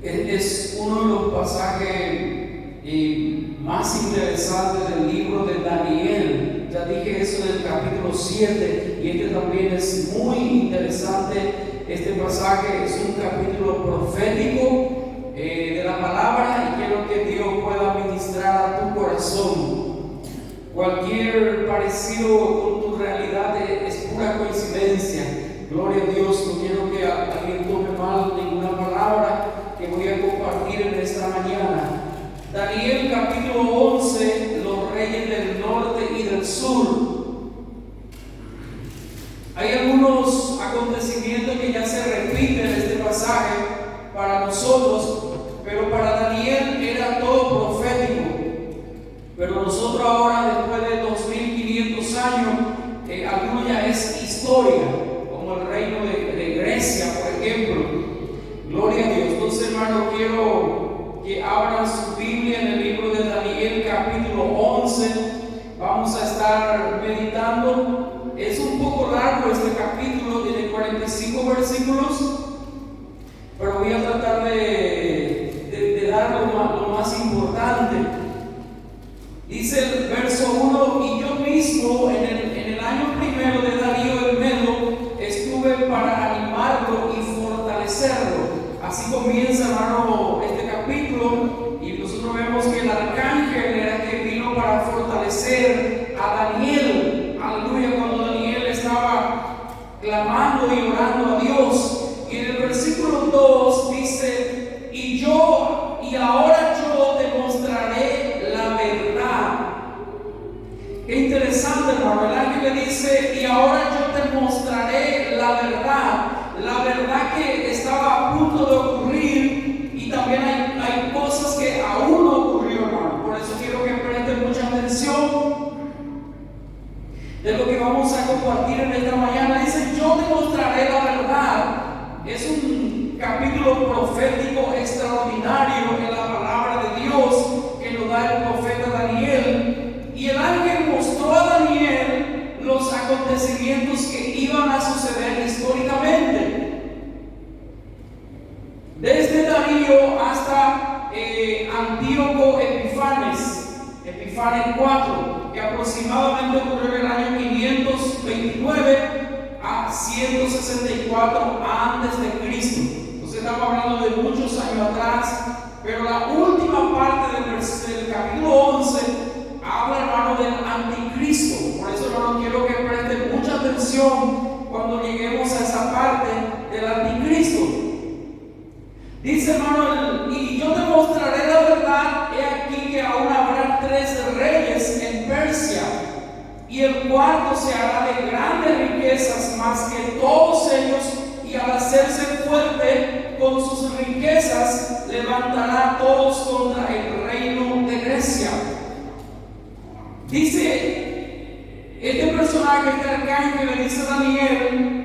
Es uno de los pasajes más interesantes del libro de Daniel. Ya dije eso en el capítulo 7 y este también es muy interesante. Este pasaje es un capítulo profético de la palabra y quiero que Dios pueda ministrar a tu corazón. Cualquier parecido con tu realidad es pura coincidencia. Gloria a Dios. No quiero que alguien tome mal ninguna palabra que voy a compartir en esta mañana. Daniel capítulo 11, los reyes del norte y del sur. Hay algunos acontecimientos que ya se repiten en este pasaje para nosotros, pero para Daniel era todo profético. Pero nosotros ahora, después de 2500 años, alguno ya es historia, como el reino de Grecia, por ejemplo. Gloria a Dios. Entonces, hermano, quiero que abran su Biblia en el libro de Daniel, capítulo 11. Vamos a estar meditando. Es un poco largo este capítulo, tiene 45 versículos, pero voy a tratar de dar lo más importante. Dice el verso 1: y yo mismo en el año primero de Darío el Medo estuve para animarlo y fortalecerlo. Así comienza, hermano, este capítulo, y nosotros vemos que el arcángel era que vino para fortalecer a Daniel. Aleluya, cuando Daniel estaba clamando y orando a Dios. Y en el versículo 2 dice: y ahora yo te mostraré la verdad. Qué interesante, hermano. El ángel le dice: y ahora yo te mostraré la verdad. La verdad que estaba a punto de ocurrir, y también hay cosas que aún no ocurrió, hermano. Por eso quiero que presten mucha atención de lo que vamos a compartir en esta mañana. Dice: yo te mostraré la verdad. Es un capítulo profético extraordinario en la palabra de Dios que nos da el profeta Daniel. Y el ángel mostró a Daniel los acontecimientos que iban a suceder históricamente. Desde Darío hasta Antíoco Epifanes IV, que aproximadamente ocurrió en el año 529 a 164 antes de Cristo. Entonces estamos hablando de muchos años atrás, pero la última parte del capítulo 11 habla, hermano, del anticristo. Por eso, hermano, quiero que presten mucha atención cuando lleguemos a esa parte del anticristo. Dice, hermano: y yo te mostraré la verdad. He aquí que aún habrá 3 reyes en Persia, y el cuarto se hará de grandes riquezas más que todos ellos, y al hacerse fuerte con sus riquezas levantará a todos contra el reino de Grecia. Dice este personaje, este arcángel, le dice a Daniel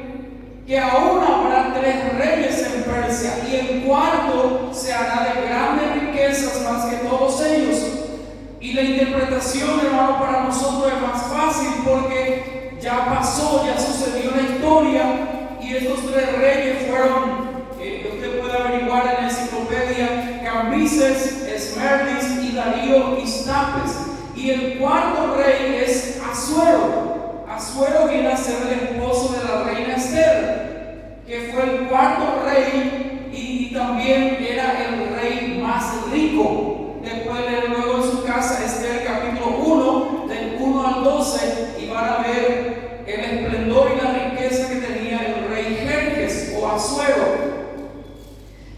que aún habrá 3 reyes en Persia, y el cuarto se hará de grandes riquezas más que todos ellos. Y la interpretación, hermano, para nosotros es más fácil porque ya pasó, ya sucedió la historia, y estos 3 reyes fueron, usted puede averiguar en la enciclopedia, Cambises, Esmernis y Darío Istapes. Y el cuarto rey es Asuero. Asuero viene a ser el esposo de la reina Esther, que fue el cuarto rey y también era el rey más rico. Después leer luego en su casa Esther capítulo 1, del 1 al 12, y van a ver el esplendor y la riqueza que tenía el rey Jerjes o Asuero.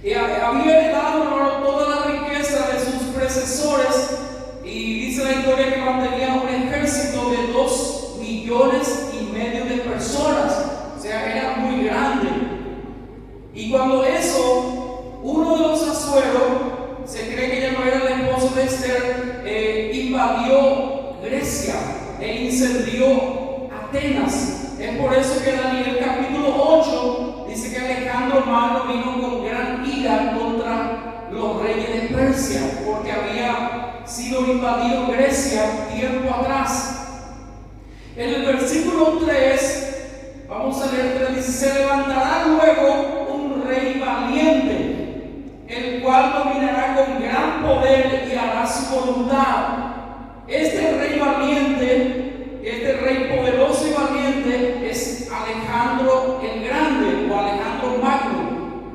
Y había heredado, hermano, toda la riqueza de sus predecesores, y dice la historia que mantenía un ejército de 2,5 millones de personas. O sea, era muy grande. Y cuando eso, uno de los Asueros, se cree que ya no era el esposo de Esther, invadió Grecia e incendió Atenas. Es por eso que Daniel capítulo 8 dice que Alejandro Magno vino con gran ira contra los reyes de Persia, porque había sido invadido Grecia tiempo atrás. En el versículo 3, vamos a leer 3, dice: se levantará luego un rey valiente, el cual dominará con gran poder y hará su voluntad. Este rey valiente, este rey poderoso y valiente es Alejandro el Grande o Alejandro Magno.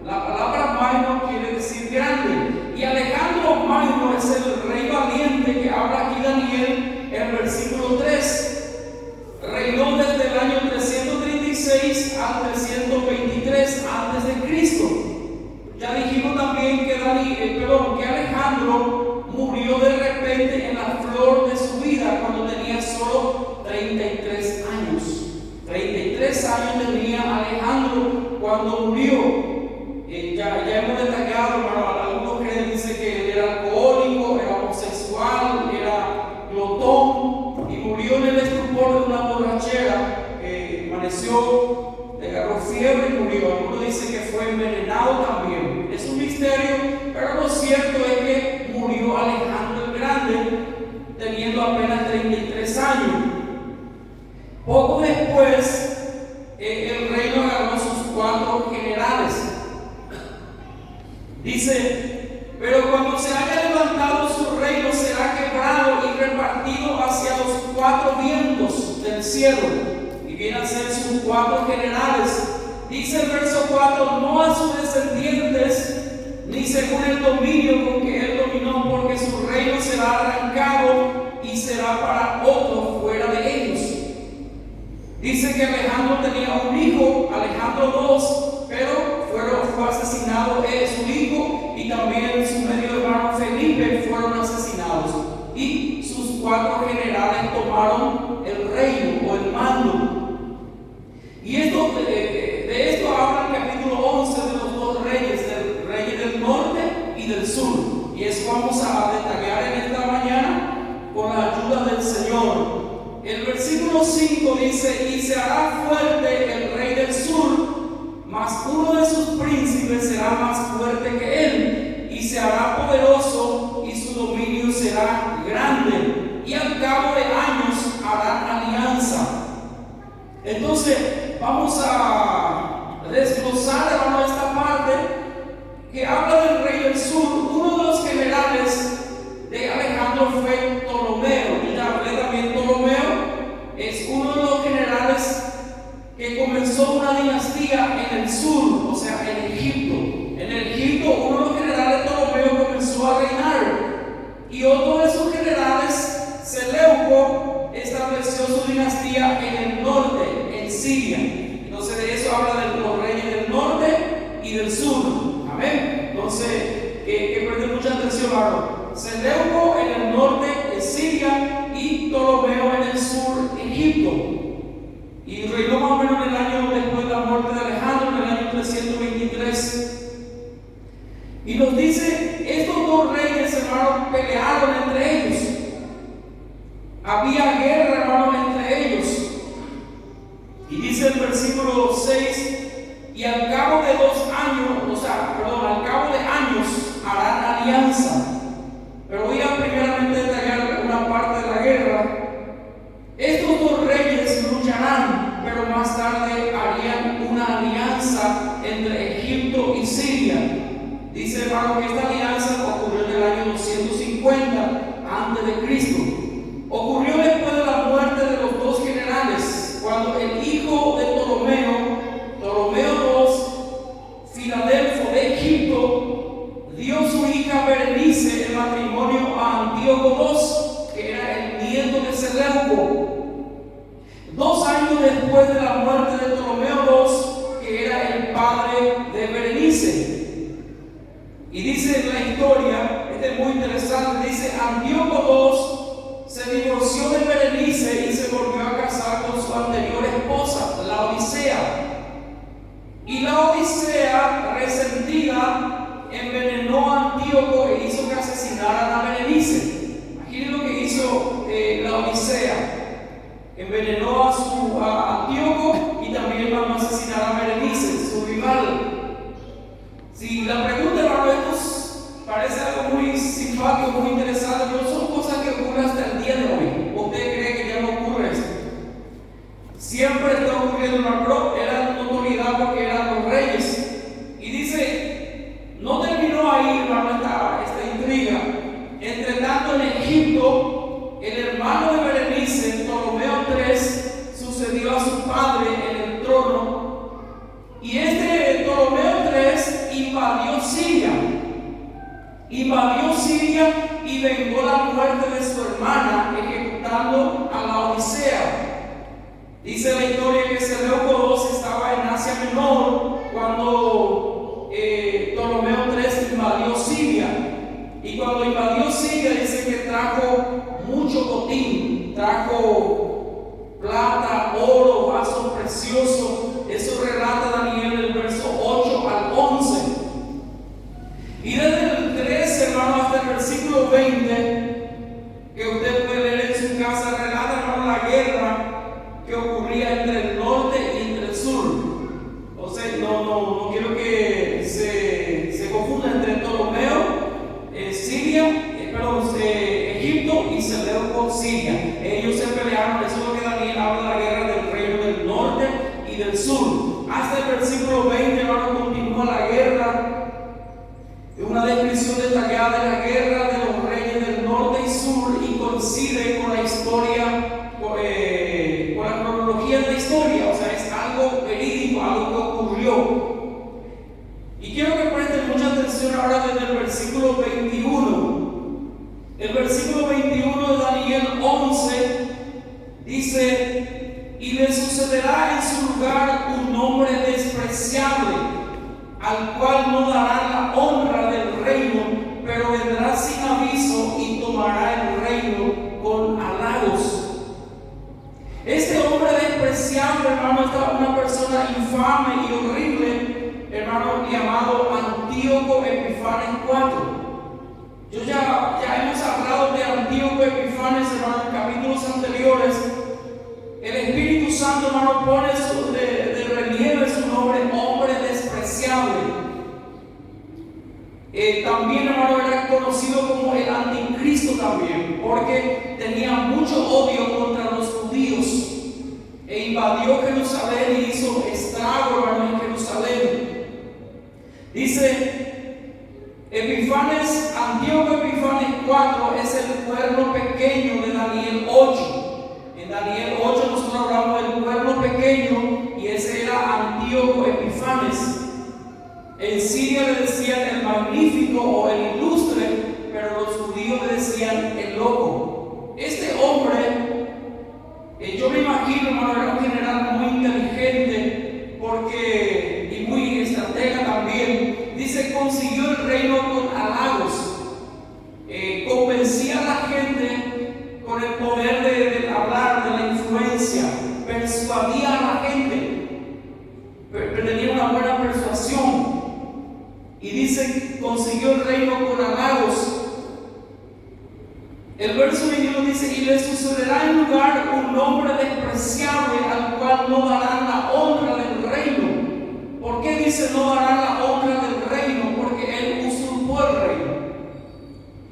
La palabra Magno quiere decir grande. Y Alejandro Magno es el rey valiente que habla aquí Daniel en el versículo 3. Reinó desde el año 336 al 323 antes de Cristo. Ya dijimos también que Alejandro murió de repente en la flor de su vida cuando tenía solo 33 años. 33 años tenía Alejandro cuando murió. Ya hemos detallado, hermano, algunos creen, dicen que él era alcohólico, era homosexual, era glotón y murió en el estupor de una borrachera. Amaneció, le agarró fiebre y murió. Algunos dicen que fue envenenado también. Es un misterio, pero lo cierto es que murió Alejandro el Grande teniendo apenas 33 años. Poco después, el reino agarró sus 4 generales. Dice, pero cuando se haya levantado su reino será quebrado y repartido hacia los 4 vientos del cielo. Y vienen a ser sus 4 generales. Dice el verso 4, no a sus descendientes, ni según el dominio con que él dominó, porque su reino será arrancado y será para otro fuera de ellos. Dice que Alejandro tenía un hijo, Alejandro II, pero fue asesinado su hijo y también su medio hermano Felipe fueron asesinados. Y sus 4 generales tomaron el reino o el mando. Y de esto habla el capítulo 11 de los 2 reyes, del rey del norte y del sur. Y eso vamos a detallar en esta mañana con la ayuda del Señor. El versículo 5 dice, y se hará fuerte el rey del sur, mas uno de sus príncipes será más fuerte que él, y se hará poderoso, y su dominio será grande, y al cabo de años harán alianza. Entonces, vamos a desglosar, hermano, esta parte que habla del rey del sur. Uno de los generales de Alejandro fue Ptolomeo, y ya hablé también. Ptolomeo es uno de los generales que comenzó una dinastía en el sur, o sea, en Egipto. En Egipto, uno de los generales, Ptolomeo, comenzó a reinar, y otro de sus generales, Seleuco, estableció su dinastía en el norte, en Siria. Entonces, de eso habla de los reyes del norte y del sur. Amén. Entonces, que preste mucha atención, hermano. Seleuco en el norte de Siria y Ptolomeo en el sur, Egipto. Y reinó más o menos en el año después de la muerte de Alejandro, en el año 323. Y nos dice, estos 2 reyes, hermanos, pelearon entre ellos. Había guerra, hermanos, entre ellos. Y dice el versículo 6, y al cabo de 2 años, al cabo de años harán alianza. Pero voy a primeramente detallar una parte de la guerra. Estos 2 reyes lucharán, pero más tarde harían una alianza entre Egipto y Siria. Dice, hermano, que esta alianza ocurrió en el año 250 antes de Cristo. Ocurrió después de la muerte de los 2 generales, cuando el hijo de Ptolomeo II, Filadelfo de Egipto, dio su hija Berenice en matrimonio a Antíoco II, que era el nieto de Seleuco. 2 años después de la muerte de Ptolomeo II, que era el padre de Berenice. Y dice la historia, es muy interesante, dice, Antíoco II se divorció de Berenice y se volvió a casar con su anterior esposa, la Odisea. Y la Odisea, resentida, envenenó a Antíoco e hizo que asesinaran a Berenice. Imaginen lo que hizo la Odisea. Envenenó a Antíoco y también mandó a asesinar a Berenice, su rival. Si la pregunta, hermano, esto parece algo muy simpático, muy interesante, pero son cosas que ocurren hasta el día de hoy. ¿Usted cree que ya no ocurre esto? Siempre está ocurriendo, hermano. Era notoriedad porque eran los reyes. Y dice, no terminó ahí ahí, hermano, esta intriga. Entre tanto, en Egipto, el hermano de Berenice, Ptolomeo III, sucedió a su padre en el trono. Y este Ptolomeo III invadió Siria. Invadió Siria y vengó la muerte de su hermana, ejecutando a la Odisea. Dice la historia que Seleuco II estaba en Asia Menor cuando Ptolomeo III invadió Siria. Y cuando invadió Siria, dice que trajo mucho botín, trajo plata, oro, vasos preciosos. Eso relata Daniel del verso 8 al 11. Y desde el 13, hermano, hasta el versículo 20, que usted puede leer en su casa, relata, hermano, la guerra que ocurría entre el norte y entre el sur. O sea, no quiero que se confunda entre Ptolomeo, Egipto y Seleuco, Siria. Ellos se pelearon, eso es lo que Daniel habla de la guerra del reino del norte y del sur. Hasta el versículo 20, hermano, continúa la guerra. Una descripción detallada de la guerra de los reyes del norte y sur y coincide con la historia, con la cronología de la historia. O sea, es algo verídico, algo que ocurrió. Y quiero que presten mucha atención ahora desde el versículo 21. El versículo 21 de Daniel 11 dice: y le sucederá en su lugar un hombre despreciable, al cual no darán la honra del reino, pero vendrá sin aviso y tomará el reino con halagos. Este hombre despreciable, hermano, es una persona infame y horrible, hermano, llamado Antíoco Epifanes IV. Ya hemos hablado de Antíoco Epifanes, hermano, en capítulos anteriores. El Espíritu Santo, hermano, pone de relieve su nombre, hombre despreciable. También, hermano, era conocido como el anticristo también, porque tenía mucho odio contra los judíos e invadió Jerusalén y hizo estrago, hermano, en Jerusalén. Dice Antíoco Epifanes IV es el cuerno pequeño de Daniel 8. En Daniel 8 nosotros hablamos del cuerno pequeño y ese era Antíoco Epifanes. En Siria le decían el magnífico o el ilustre, pero los judíos le decían el loco. Este hombre, yo me imagino, hermano, era un general muy inteligente y muy estratega también. Dice, consiguió el reino con halagos. Convencía a la gente con el poder de hablar, de la influencia. Persuadía a la gente. Tenía una buena persuasión. Y dice, consiguió el reino con halagos. El verso 21 dice, y le sucederá en lugar un hombre despreciable al cual no darán la honra del reino. ¿Por qué dice no darán la honra del reino? Porque él usurpó el reino.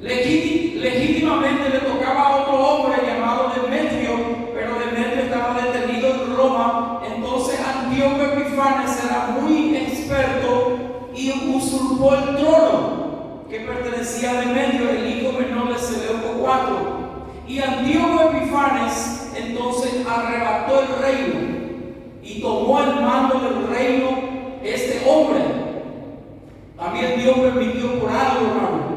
Legítimamente le tocaba a otro hombre llamado Demetrio, pero Demetrio estaba detenido en Roma. Entonces Antíoco Epifanes era muy experto y usurpó el trono que pertenecía a Demetrio, el hijo menor de Seleuco IV. Y Antíoco Epifanes entonces arrebató el reino y tomó el mando del reino este hombre. También Dios permitió por algo, hermano.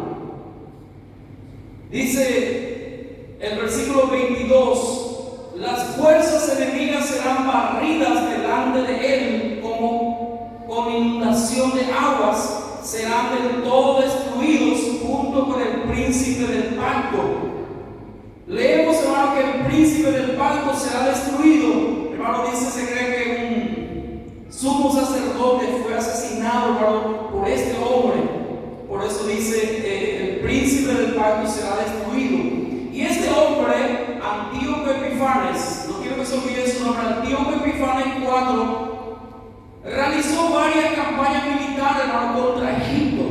Dice el versículo 22: las fuerzas enemigas serán barridas delante de él como con inundación de aguas, serán del todo destruidos junto con el príncipe del pacto. Leemos, hermano, que el príncipe del pacto será destruido. Hermano, se cree que un sumo sacerdote fue asesinado, hermano, por este hombre. Por eso dice, el príncipe del pacto será destruido. Y este hombre, Antíoco Epifanes, no quiero que se olvide su nombre, Antíoco Epifanes IV, realizó varias campañas militares, hermano, contra Egipto.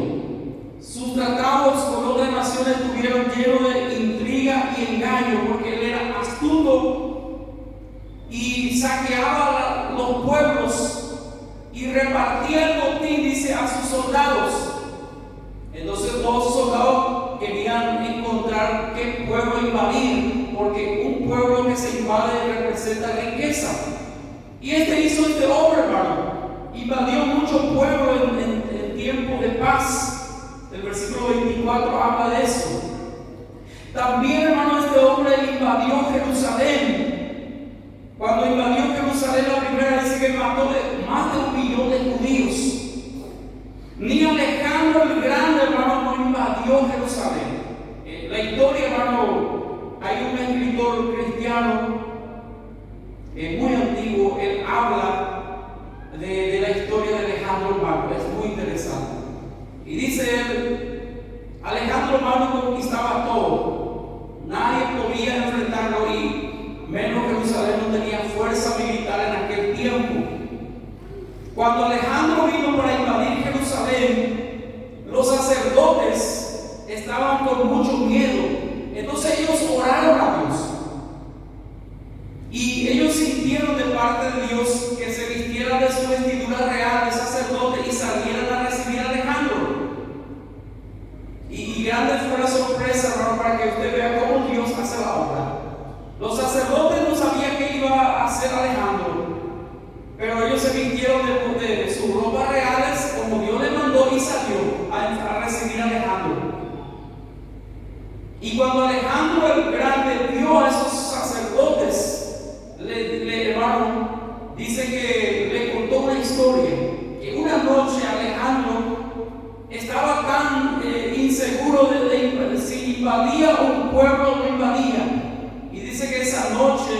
Sus tratados con otras naciones estuvieron llenos de intriga y engaño, porque él era astuto y saqueaba los pueblos y repartía el botín, dice, a sus soldados. Entonces riqueza. Y hizo este hombre, hermano. Invadió mucho pueblo en tiempo de paz. El versículo 24 habla de eso. También, hermano, este hombre invadió Jerusalén. Cuando invadió Jerusalén, la primera dice que mató más de 1 millón de judíos. Ni Alejandro el Grande, hermano, no invadió Jerusalén. La historia, hermano, hay un escritor cristiano muy antiguo, él habla de la historia de Alejandro el Magno, es muy interesante. Y dice él, Alejandro el Magno conquistaba todo, nadie podía enfrentarlo y menos Jerusalén no tenía fuerza militar en aquel tiempo. Cuando Alejandro vino para invadir Jerusalén, los sacerdotes estaban con mucho miedo. Entonces ellos oraron a Dios. Y ellos sintieron de parte de Dios que se vistieran de su vestidura real de sacerdote y salieran a recibir a Alejandro. Y grande fue la sorpresa, hermano, para que usted vea cómo Dios hace la obra. Los sacerdotes no sabían qué iba a hacer Alejandro, pero ellos se vistieron de sus ropas reales como Dios le mandó y salió a recibir a Alejandro. Y cuando Alejandro el Grande vio a esos sacerdotes, hermano, dice que le contó una historia, que una noche Alejandro estaba tan inseguro de si invadía un pueblo o no invadía. Y dice que esa noche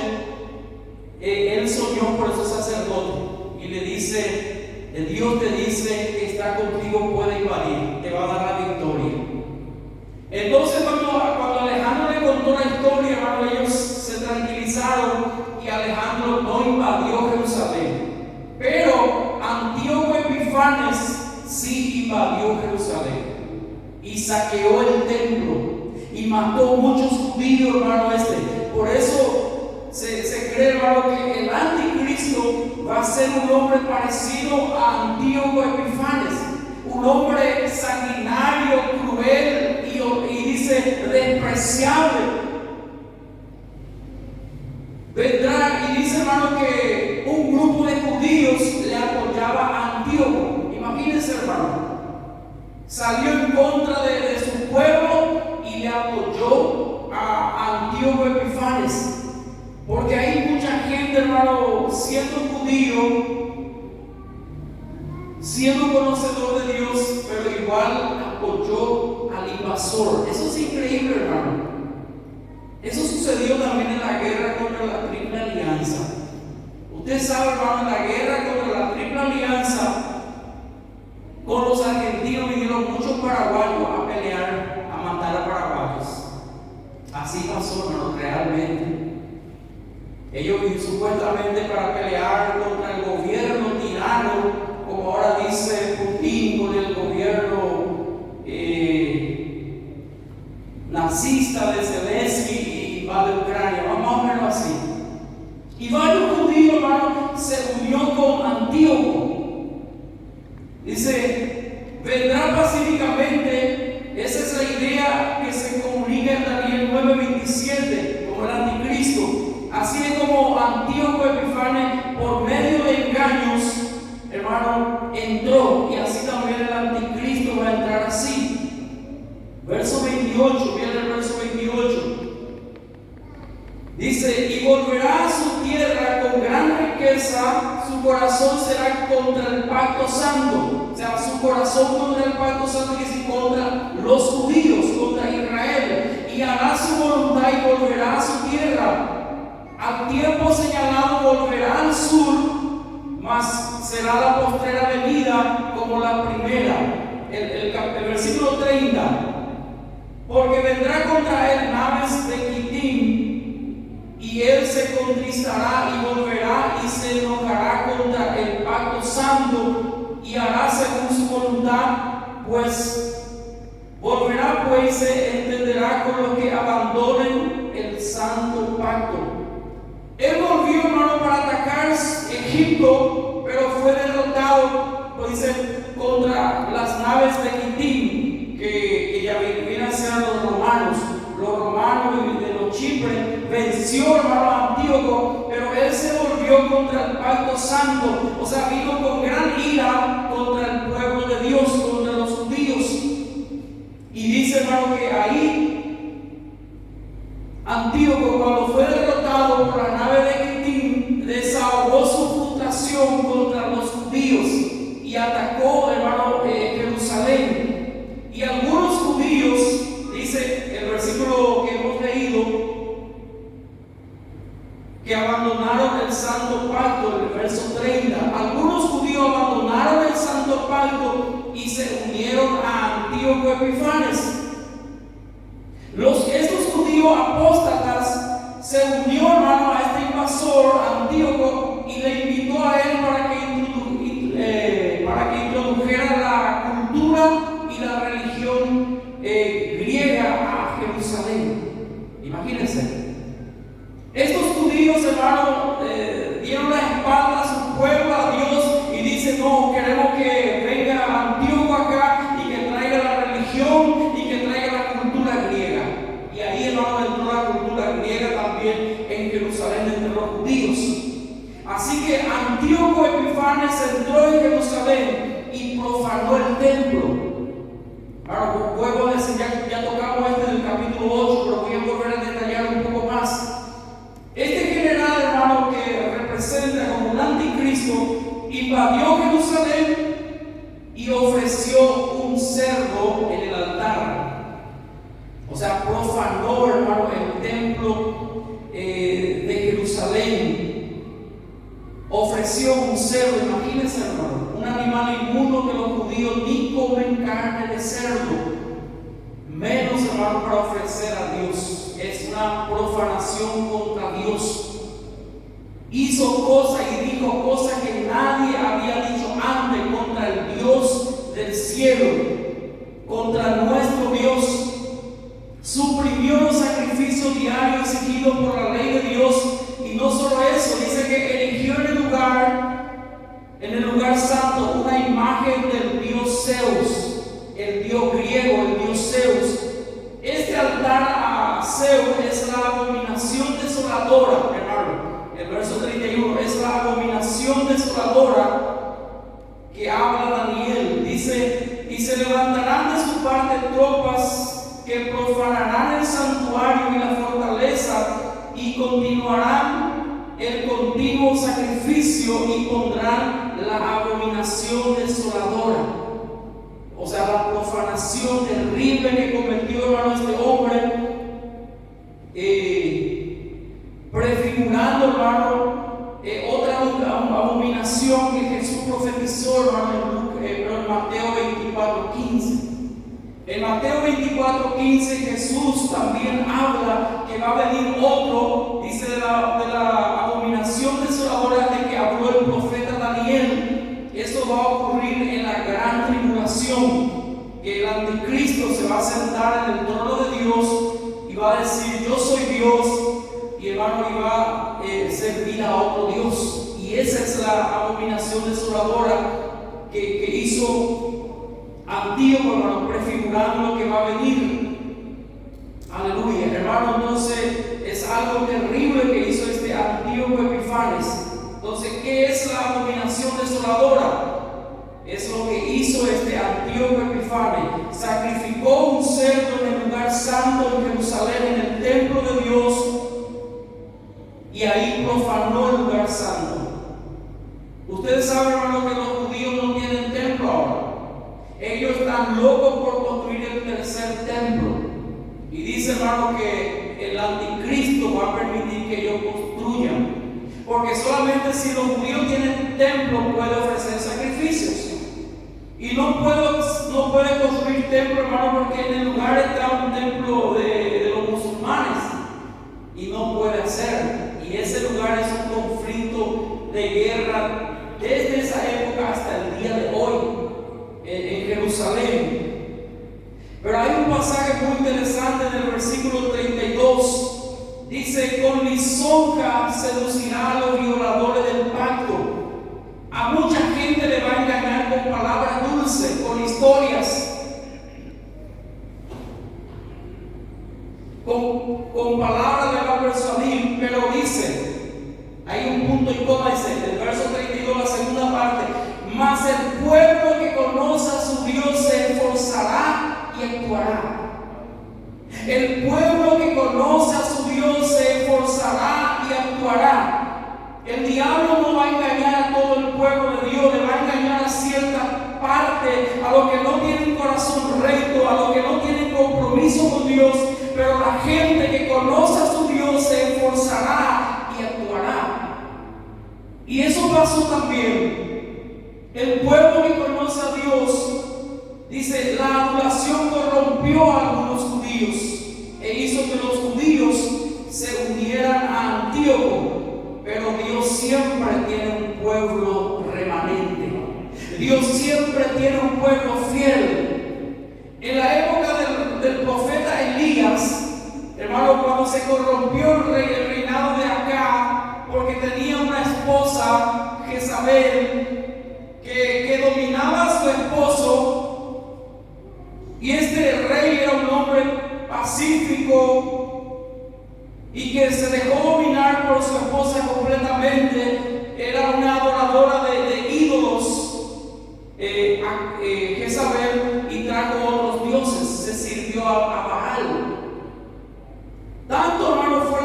él soñó por esos sacerdotes y le dice, Dios te dice que está contigo, puede invadir, te va a dar la victoria. Entonces cuando Alejandro le contó la historia, hermano, ellos se tranquilizaron y Alejandro no invadió Jerusalén. Pero Antíoco Epifanes sí invadió Jerusalén y saqueó el templo y mató muchos judíos, hermano. Por eso se cree, hermano, que el anticristo va a ser un hombre parecido a Antíoco Epifanes, un hombre sanguinario, cruel y dice despreciable. Vendrá y dice, hermano, que un grupo de judíos le apoyaba a Antíoco. Imagínense, hermano, salió en contra de su pueblo y le apoyó a Antíoco Epifanes. Porque hay mucha gente, hermano, siendo judío, siendo conocedor de Dios, pero igual apoyó al invasor. Eso es increíble, hermano. Eso sucedió también en la guerra contra la Triple Alianza. Usted sabe, hermano, en la guerra contra la Triple Alianza, con los argentinos vinieron muchos paraguayos a pelear, a matar a paraguayos. Así pasó, hermano, realmente. Ellos supuestamente para pelear contra el gobierno tirano, como ahora dice Putin, con el gobierno nazista de Zelensky y va de Ucrania, vamos a verlo así. Y varios judíos, hermano, se unió con Antíoco. Dice, vendrá pacíficamente. Esa es la idea que se comunica en Daniel 9:27, como el anticristo. Así es como Antíoco Epifanes, por medio de engaños, hermano, entró, y así también el anticristo va a entrar así. Verso 28, viene el verso 28. Dice, y volverá a su tierra con gran riqueza, su corazón será contra el pacto santo. O sea, su corazón contra el pacto santo, que es contra los judíos, contra Israel. Y hará su voluntad y volverá a su tierra. Al tiempo señalado volverá al sur, mas será la postrera venida como la primera. El versículo 30. Porque vendrá contra él naves de Quitim, y él se contristará y volverá y se enojará contra el pacto santo y hará según su voluntad, pues volverá pues y se entenderá con los que abandonen el santo pacto. Él volvió, hermano, para atacar Egipto, pero fue derrotado, pues dice, contra las naves de Quitim, que ya vienen a ser los romanos de los Chipre. Venció, hermano, a Antíoco, pero él se volvió volvió contra el pacto santo, o sea, vino con gran ira contra el pueblo de Dios, contra los judíos. Y dice, hermano, que ahí Antíoco, cuando fue derrotado por la nave de Quitín, desahogó su frustración contra los judíos y atacó, hermano, Jerusalén. Y algunos judíos, dice el versículo que hemos leído, que abandonaron el santo pacto, el verso 30. Algunos judíos abandonaron el santo pacto y se unieron a Antíoco Epifanes. Estos judíos apóstatas se unió, hermano, a este invasor Antíoco y le invitó a él para que introdujera la cultura y la religión griega a Jerusalén. Imagínense. Estos judíos, hermano, dieron la espalda a su pueblo, a Dios, y dicen: no, queremos que venga Antíoco acá y que traiga la religión y que traiga la cultura griega. Y ahí, hermano, entró la cultura griega también en Jerusalén entre los judíos. Así que Antíoco Epifanes entró en Jerusalén y profanó el templo. Ahora, vuelvo a decir, ya tocamos este del capítulo 8, pero voy a volver a detallar un poco más. Este general, hermano, que representa como un anticristo, invadió Jerusalén y ofreció un cerdo en el altar. O sea, profanó, hermano, el templo de Jerusalén. Ofreció un cerdo, imagínense, hermano, un animal inmundo que los judíos ni comen carne de cerdo, menos, hermano, para ofrecer a Dios. Es una profanación contra Dios. Hizo cosas y dijo cosas que nadie había dicho antes contra el Dios del cielo, contra nuestro Dios. Suprimió los sacrificios diarios exigidos por la ley de Dios. Y no solo eso, dice que erigió en el lugar santo, una imagen del dios Zeus, el dios griego, el dios Zeus. Este altar a Zeus es la abominación desoladora, hermano. El verso 31 es la abominación desoladora que habla Daniel. Dice: y se levantarán de su parte tropas que profanarán el santuario y la fortaleza y continuarán el continuo sacrificio y pondrán la abominación desoladora. O sea, la profanación terrible que cometió, hermano, este hombre, prefigurando, hermano, otra abominación que Jesús profetizó, hermano, en Mateo 24:15. En Mateo 24:15 Jesús también habla que va a venir otro, dice, de la abominación desoladora de que habló el profeta Daniel. Esto va a ocurrir en la gran tribulación, que el anticristo se va a sentar en el trono de Dios y va a decir: yo soy Dios, y, hermano, y va a servir a otro Dios. Y esa es la abominación desoladora que hizo Antíoco, hermano, prefigurando lo que va a venir. Aleluya, hermano. Entonces es algo terrible que hizo este Antíoco Epifanes. Entonces, ¿qué es la abominación desoladora? Es lo que hizo este Antíoco Epifanes. Sacrificó un cerdo en el lugar santo en Jerusalén, en el templo de Dios, y ahí profanó el lugar santo. Ustedes saben, hermano, que los judíos no tienen templo ahora. Ellos están locos por construir el tercer templo. Y dice, hermano, que el anticristo va a permitir que ellos construyan. Porque solamente si los judíos tienen templo puede ofrecer sacrificios. Y no puede construir templo, hermano, porque en el lugar está un templo de los musulmanes. Y no puede hacer. Y ese lugar es un conflicto de guerra desde esa época hasta el día de hoy en Jerusalén. Pero hay un pasaje muy interesante en el versículo 32. Dice: con lisonja seducirá a los violadores del pacto. A mucha gente le va a engañar con palabras dulces, con historias, con palabras le va a persuadir. Pero dice: Hay un punto y coma, dice el verso 32, la segunda parte. Mas el pueblo que conoce a su Dios se esforzará y actuará. El pueblo que conoce a su Dios se esforzará y actuará. El diablo no va a engañar a todo el pueblo de Dios, le va a engañar a cierta parte, a los que no tienen corazón recto, a los que no tienen compromiso con Dios, pero la gente que conoce a su Dios se esforzará y actuará. Y eso pasó también. El pueblo que conoce a Dios, dice, la adulación corrompió a algunos judíos e hizo que los judíos se unieran a Antíoco, pero Dios siempre tiene un pueblo remanente. Dios siempre tiene un pueblo fiel. En la época del profeta Elías, hermano, cuando se corrompió el reinado de Acab, porque tenía una esposa, Jezabel, que dominaba a su esposo, y este rey era un hombre pacífico y que se dejó dominar por su esposa completamente. Era una adoradora de ídolos, Jezabel, y trajo otros dioses, se sirvió a Baal. Tanto, hermano, fue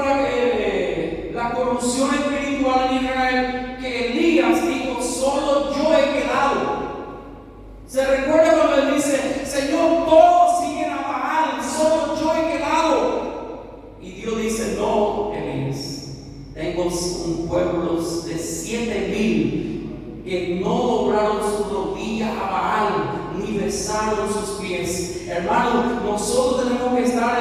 la corrupción espiritual en Israel que Elías dijo: solo yo he quedado. Se recuerda cuando él dice: Señor, todos siguen a Baal, solo yo he quedado. Y Dios dice: no, Elías, tengo un pueblo de 7,000 que no doblaron sus rodillas a Baal ni besaron sus pies. Hermano, nosotros tenemos que estar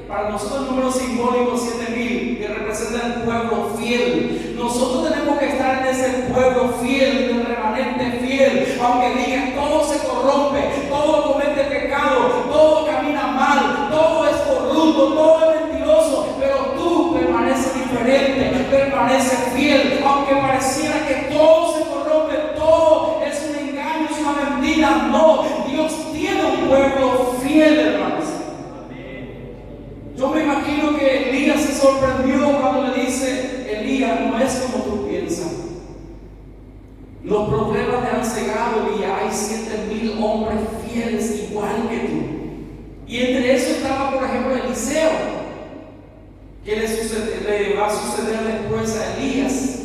para nosotros el número simbólico 7,000, que representa el pueblo fiel. Nosotros tenemos que estar en ese pueblo fiel, en el remanente fiel. Aunque digan todo se corrompe, todo comete pecado, todo camina mal, todo es corrupto, todo es mentiroso, pero tú permaneces diferente, permaneces fiel. Aunque pareciera que todo se corrompe, todo es un engaño, es una mentira, no. Dios tiene un pueblo fiel, hermanos. Yo me imagino que Elías se sorprendió cuando le dice: Elías, no es como tú piensas. Los problemas te han cegado, Elías. Hay 7,000 hombres fieles igual que tú. Y entre eso estaba, por ejemplo, Eliseo, que le va a suceder después a Elías.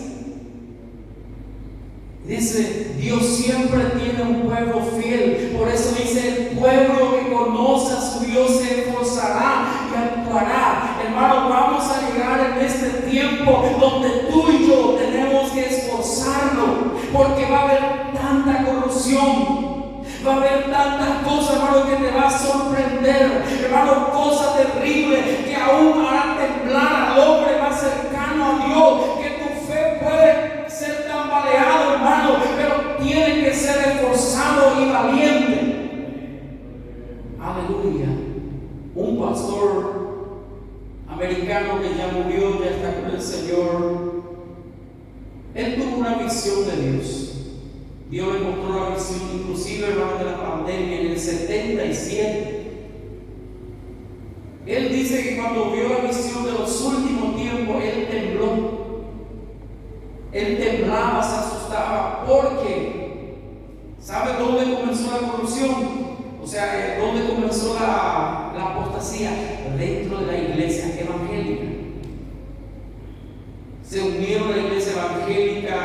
Dice: Dios siempre tiene un pueblo fiel. Por eso dice: el pueblo que conoce a su Dios se esforzará y actuará. Hermano, vamos a llegar en este tiempo donde tú y yo tenemos que esforzarnos, porque va a haber tanta corrupción, va a haber tantas cosas, hermano, que te va a sorprender, hermano, cosas terribles que aún harán temblar al hombre más cercano a Dios, que tu fe puede ser tambaleado, hermano, pero tiene que ser esforzado y valiente. Aleluya. Un pastor americano que ya murió, ya está con el Señor, él tuvo una visión de Dios. Dios le mostró la visión, inclusive, hermano, de la pandemia en el 77. Él dice que cuando vio la visión de los últimos tiempos, él tembló. Él temblaba, se asustaba, porque ¿sabe dónde comenzó la corrupción? O sea, ¿dónde comenzó la apostasía? Dentro de la iglesia evangélica. Se unieron a la iglesia evangélica,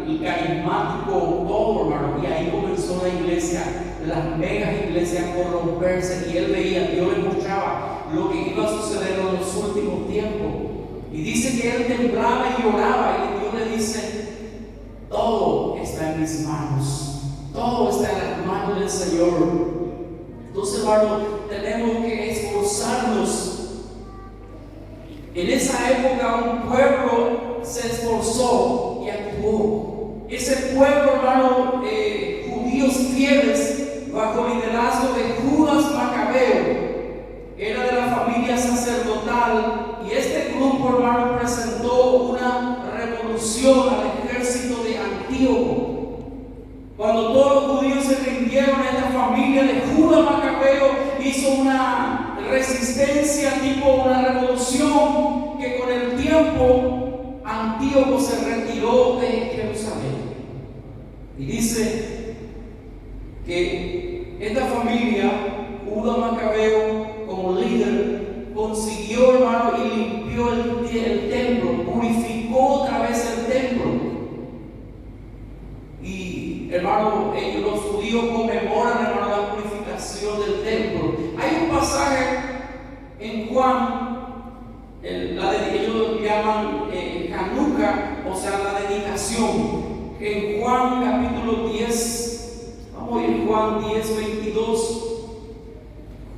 el carismático, todo, hermano, y ahí comenzó la iglesia, las megas iglesias a corromperse, y él veía, Dios le mostraba lo que iba a suceder en los últimos tiempos. Y dice que él temblaba y lloraba, y Dios le dice: todo está en mis manos, todo está en las manos del Señor. Entonces, hermano, tenemos que esforzarnos. En esa época un pueblo se esforzó y actuó. Ese pueblo, hermano, judíos fieles, bajo el liderazgo de Judas Macabeo, era de la familia sacerdotal, y este grupo, hermano, presentó una revolución al ejército de Antíoco. Cuando todos los judíos se rindieron, esta familia de Judas Macabeo hizo una resistencia, tipo una revolución, que con el tiempo Antíoco se retiró de Jerusalén. Y dice que esta familia, Judas Macabeo como líder, consiguió, hermano, y limpió el templo, purificó otra vez el templo. Y hermano, los judíos conmemoran, hermano, la purificación del templo. Hay un pasaje en Juan, ellos llaman Hanukkah, o sea, la dedicación. En Juan capítulo 10, vamos a ir Juan 10, 22.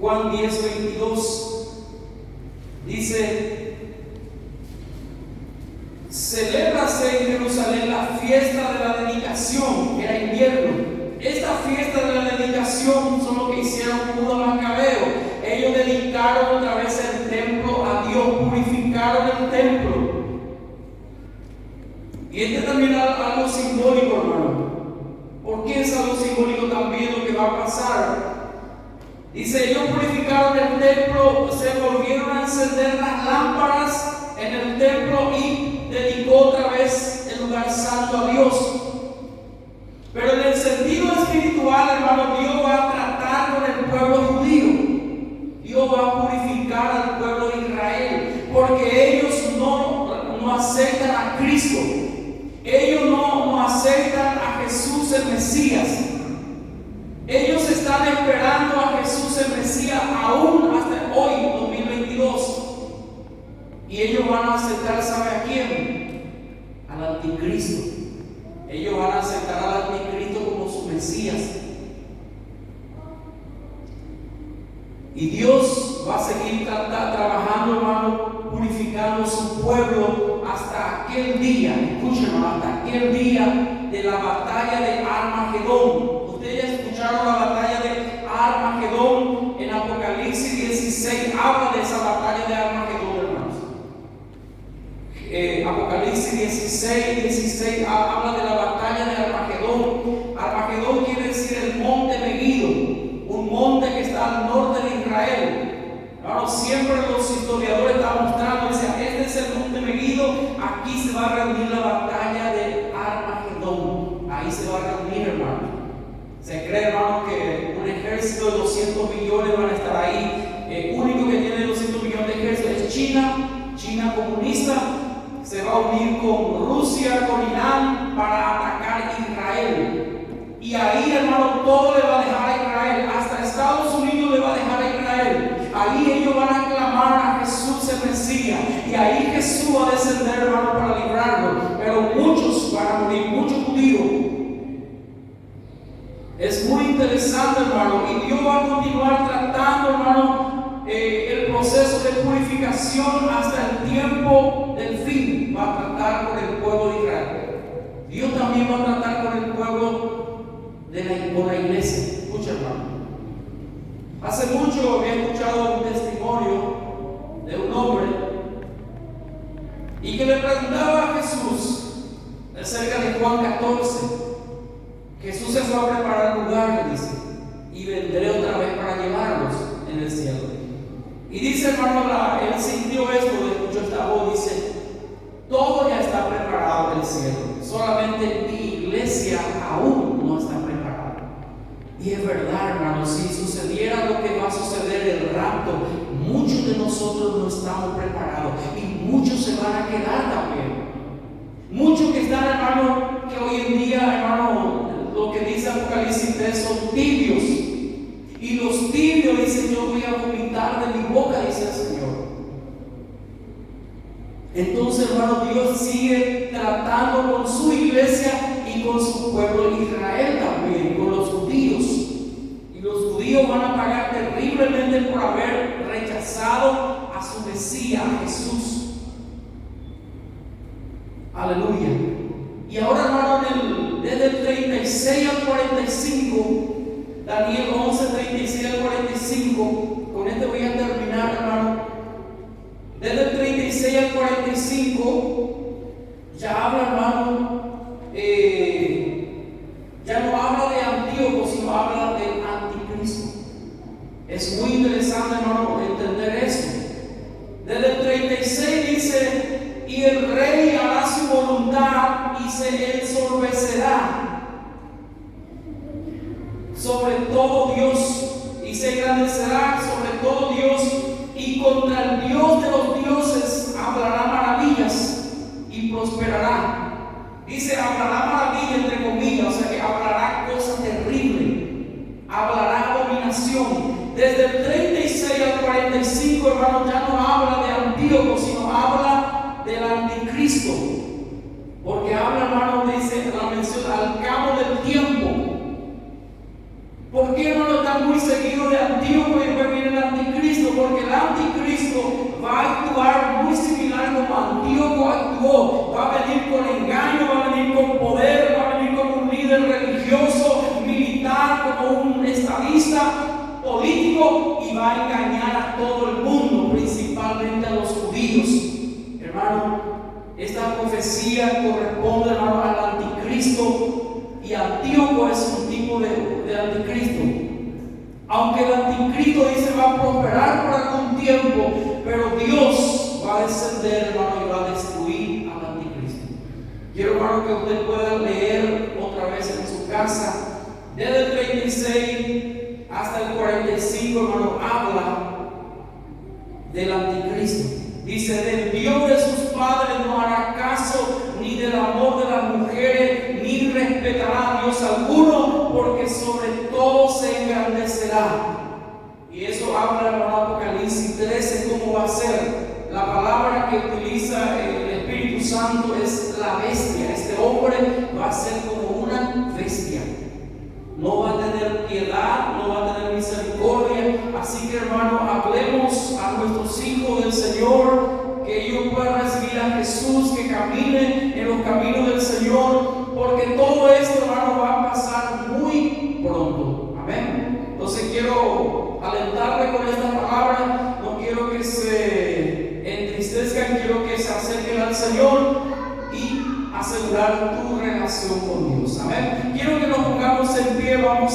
Juan 10, 22 dice: celébrase en Jerusalén la fiesta de la dedicación. Era invierno. Esta fiesta de la dedicación son lo que hicieron Judas Macabeo. Ellos dedicaron otra vez el templo a Dios, purificaron el templo. Y este también es algo simbólico, hermano. ¿Por qué es algo simbólico también lo que va a pasar? Dice, ellos purificaron el templo, se volvieron a encender las lámparas en el templo y dedicó otra vez el lugar santo a Dios. Pero en el sentido espiritual, hermano, Dios va a tratar con el pueblo judío. Dios va a purificar al pueblo de Israel, porque ellos no aceptan a Cristo. Ellos no aceptan a Jesús el Mesías. Ellos están esperando a Jesús el Mesías aún hasta hoy, 2022. Y ellos van a aceptar, ¿sabe a quién? Al anticristo. Ellos van a aceptar al anticristo como su Mesías. Y Dios va a seguir trabajando, hermano, purificando su pueblo hasta aquel día. Escúchenlo, hasta aquel día de la batalla de Armagedón. Ustedes ya escucharon la batalla de Armagedón en Apocalipsis 16. Habla de esa batalla de Armagedón, hermanos. Apocalipsis 16 habla de la batalla de Armagedón. Armagedón quiere decir el monte Megido, un monte que está al norte de Israel. Claro, siempre los historiadores están mostrando, dicen, este es el monte Megido, aquí se va a reunir la batalla de Armagedón. Ahí se va a reunir, hermano. Se cree, hermano, que un ejército de 200 millones van a estar ahí. El único que tiene 200 millones de ejército es China comunista. Se va a unir con Rusia, con Irán para atacar Israel. Y ahí, hermano, todo le va a dejar a Israel. Hasta Estados Unidos le va a dejar a Israel. Ahí ellos van a clamar a Jesús el Mesías. Y ahí Jesús va a descender, hermano, para librarlo. Pero muchos van a morir, muchos judíos. Es muy interesante, hermano. Y Dios va a continuar tratando, hermano, el proceso de purificación hasta el tiempo del fin. Va a tratar con el pueblo de Israel. Dios también va a tratar con el pueblo con la iglesia. Escucha, hermano. Hace mucho había escuchado un testimonio de un hombre y que le preguntaba a Jesús acerca de Juan 14. Jesús se fue a preparar lugar, le dice, y vendré otra vez para llevarlos en el cielo. Y dice, hermano, él sintió esto, escuchó esta voz, dice, todo ya está preparado en el cielo, solamente mi iglesia aún no está preparada. Y es verdad, hermano, si sucediera lo que va a suceder, el rapto, muchos de nosotros no estamos preparados y muchos se van a quedar también. Muchos que están, hermano, que hoy en día, hermano, lo que dice Apocalipsis 3 son tibios. Y los tibios dicen, yo voy a vomitar de mi boca, dice el Señor. Entonces, hermano, Dios sigue tratando con su iglesia y con su pueblo Israel también, con los judíos. Y los judíos van a pagar terriblemente por haber rechazado a su Mesías, a Jesús. Aleluya. Y ahora, hermano, desde el 36 al 45, Daniel 11, 36 al 45, con este voy a terminar, hermano. Desde el 36 al 45, ya habla, hermano, ya no habla de Antíoco, sino habla del anticristo. Es muy interesante, hermano, entender eso. Desde el 36 dice, y el rey hará su voluntad y se ensorbecerá sobre todo Dios, y se engrandecerá sobre todo Dios, y contra el Dios de los dioses hablará maravillas y prosperará. Dice, hablará maravilla entre comillas, o sea que hablará cosas terribles, hablará abominación. Desde el 36 al 45, hermano, ya no habla de Antíoco, sino habla del anticristo. Porque habla, hermano, dice la mención al cabo del tiempo. ¿Por qué, hermano, está muy seguido de Antíoco y después viene el anticristo? Porque el anticristo va a actuar muy similar como Antíoco actuó. Va a venir con engaño, va a venir con poder, va a venir como un líder religioso, militar, como un estadista político, y va a engañar a todo el mundo, principalmente a los judíos. Hermano, esta profecía corresponde, hermano, al anticristo, y Antíoco es un tipo de anticristo. Aunque el anticristo dice va a prosperar por algún tiempo, pero Dios va a descender, hermano, y va a destruir al anticristo. Quiero, hermano, que usted pueda leer otra vez en su casa, desde el 36 hasta el 45, hermano, habla del anticristo. Dice, del Dios de sus padres no hará caso, ni del amor de las mujeres, ni respetará a Dios alguno, porque sobre todo se engrandecerá. Y eso habla, hermano, Apocalipsis 13, cómo va a ser. La palabra que utiliza el Espíritu Santo es la bestia. Este hombre va a ser como una bestia. No va a tener piedad, no va a tener misericordia. Así que, hermano, hablemos a nuestros hijos del Señor, que ellos puedan recibir a Jesús, que caminen en los caminos del Señor, porque todo esto, hermano, va a pasar muy pronto. Amén. Entonces quiero alentarle con esta palabra. No quiero que se entristezcan, quiero que se acerquen al Señor y asegurar tu relación con Dios. Amén. Quiero que nos pongamos en pie, vamos